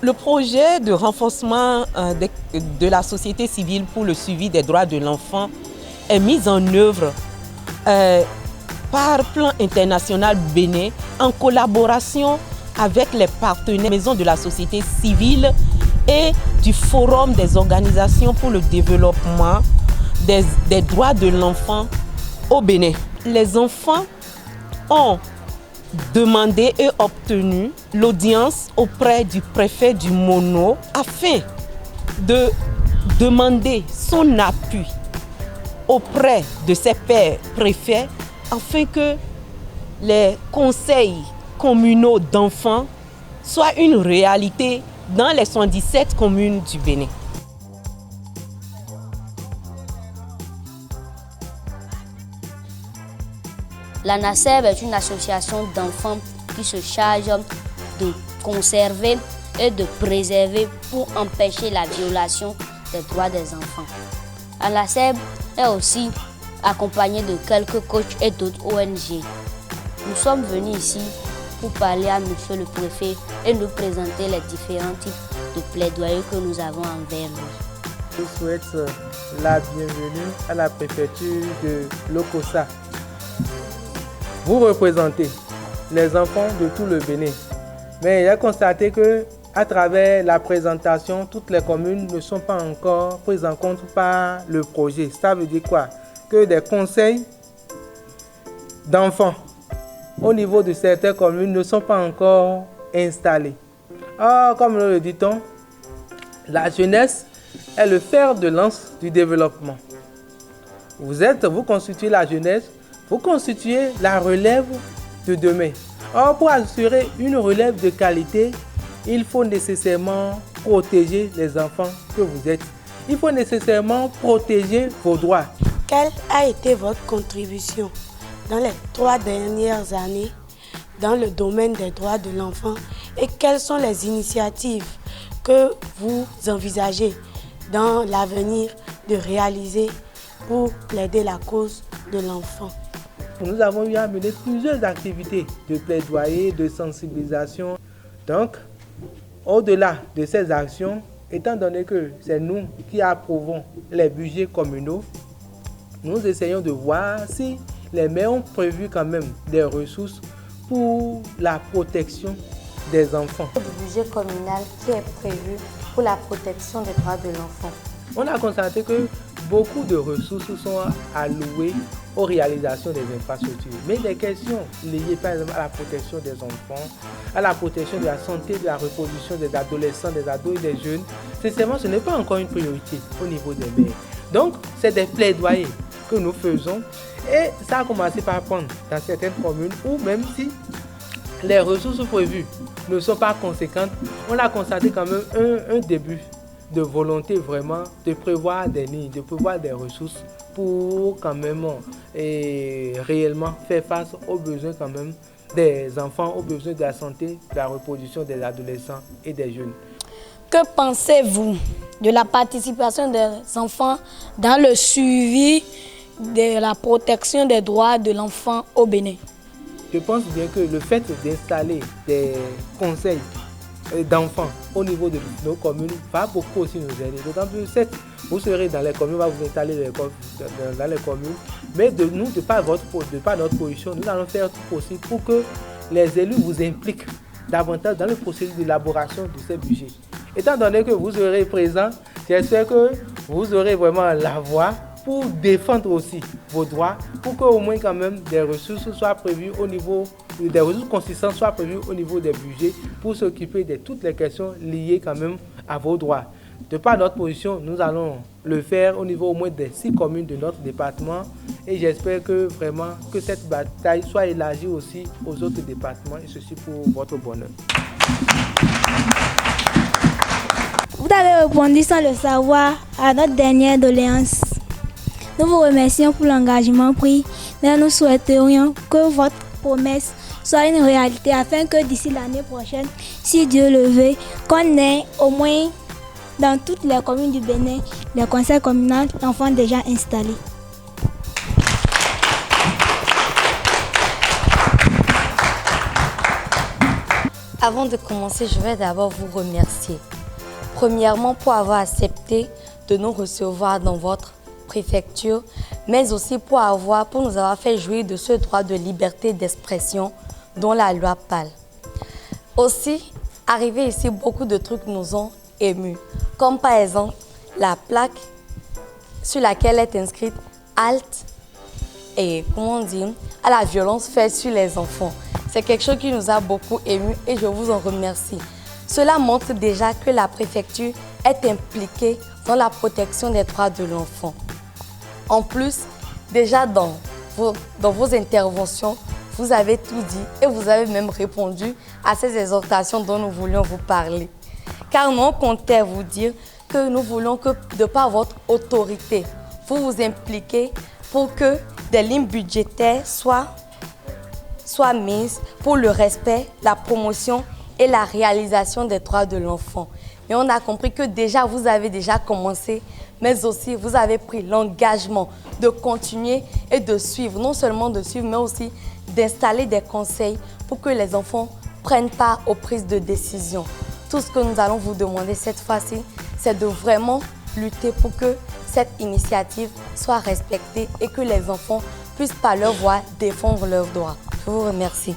Le projet de renforcement de la société civile pour le suivi des droits de l'enfant est mis en œuvre par Plan International Bénin en collaboration avec les partenaires maisons de la société civile et du Forum des organisations pour le développement des droits de l'enfant au Bénin. Les enfants ont demandé et obtenu l'audience auprès du préfet du Mono afin de demander son appui auprès de ses pairs préfets afin que les conseils communaux d'enfants soient une réalité dans les 77 communes du Bénin. La NACEB est une association d'enfants qui se charge de conserver et de préserver pour empêcher la violation des droits des enfants. La NACEB est aussi accompagnée de quelques coachs et d'autres ONG. Nous sommes venus ici pour parler à monsieur le préfet et nous présenter les différents types de plaidoyers que nous avons envers lui. Je souhaite la bienvenue à la préfecture de Lokossa. Vous représentez les enfants de tout le Bénin. Mais il a constaté que à travers la présentation, toutes les communes ne sont pas encore prises en compte par le projet. Ça veut dire quoi? Que des conseils d'enfants au niveau de certaines communes ne sont pas encore installés. Or, comme le dit-on, la jeunesse est le fer de lance du développement. Vous constituez la jeunesse, vous constituez la relève de demain. Or, pour assurer une relève de qualité, il faut nécessairement protéger les enfants que vous êtes. Il faut nécessairement protéger vos droits. Quelle a été votre contribution dans les 3 dernières années dans le domaine des droits de l'enfant et quelles sont les initiatives que vous envisagez dans l'avenir de réaliser pour plaider la cause de l'enfant? Nous avons eu à mener plusieurs activités de plaidoyer, de sensibilisation. Donc, au-delà de ces actions, étant donné que c'est nous qui approuvons les budgets communaux, nous essayons de voir si les maires ont prévu quand même des ressources pour la protection des enfants. Le budget communal qui est prévu pour la protection des droits de l'enfant. On a constaté que beaucoup de ressources sont allouées aux réalisations des infrastructures. Mais des questions liées par exemple à la protection des enfants, à la protection de la santé, de la reproduction des adolescents, des ados et des jeunes, sincèrement, ce n'est pas encore une priorité au niveau des maires. Donc, c'est des plaidoyers que nous faisons et ça a commencé par prendre dans certaines communes où même si les ressources prévues ne sont pas conséquentes, on a constaté quand même un début de volonté vraiment de prévoir des lignes, de prévoir des ressources pour quand même réellement faire face aux besoins quand même des enfants, aux besoins de la santé, de la reproduction des adolescents et des jeunes. Que pensez-vous de la participation des enfants dans le suivi de la protection des droits de l'enfant au Bénin? Je pense bien que le fait d'installer des conseils d'enfants au niveau de nos communes va beaucoup aussi nous aider. D'autant plus, certes, vous serez dans les communes, on va vous installer dans les communes, mais de par notre position, nous allons faire tout possible pour que les élus vous impliquent davantage dans le processus d'élaboration de ces budgets. Étant donné que vous serez présents, j'espère que vous aurez vraiment la voix pour défendre aussi vos droits, pour qu'au moins quand même des ressources soient prévues au niveau, des ressources consistantes soient prévues au niveau des budgets pour s'occuper de toutes les questions liées quand même à vos droits. De par notre position, nous allons le faire au niveau au moins des 6 communes de notre département et j'espère que vraiment que cette bataille soit élargie aussi aux autres départements et ceci pour votre bonheur. Vous avez répondu sans le savoir à notre dernière doléance. Nous vous remercions pour l'engagement pris, mais nous souhaiterions que votre promesse soit une réalité afin que d'ici l'année prochaine, si Dieu le veut, qu'on ait au moins dans toutes les communes du Bénin les conseils communaux d'enfants déjà installés. Avant de commencer, je vais d'abord vous remercier. Premièrement, pour avoir accepté de nous recevoir dans votre préfecture, mais aussi pour nous avoir fait jouir de ce droit de liberté d'expression dont la loi parle. Aussi, arrivé ici, beaucoup de trucs nous ont émus, comme par exemple la plaque sur laquelle est inscrite « Halte » et, à la violence faite sur les enfants. C'est quelque chose qui nous a beaucoup émus et je vous en remercie. Cela montre déjà que la préfecture est impliquée dans la protection des droits de l'enfant. En plus, déjà dans vos interventions, vous avez tout dit et vous avez même répondu à ces exhortations dont nous voulions vous parler. Car nous, on comptait vous dire que nous voulons que, de par votre autorité, vous vous impliquez pour que des lignes budgétaires soient mises pour le respect, la promotion et la réalisation des droits de l'enfant. Et on a compris que déjà, vous avez déjà commencé, mais aussi vous avez pris l'engagement de continuer et de suivre, non seulement de suivre, mais aussi d'installer des conseils pour que les enfants prennent part aux prises de décision. Tout ce que nous allons vous demander cette fois-ci, c'est de vraiment lutter pour que cette initiative soit respectée et que les enfants puissent par leur voix défendre leurs droits. Je vous remercie.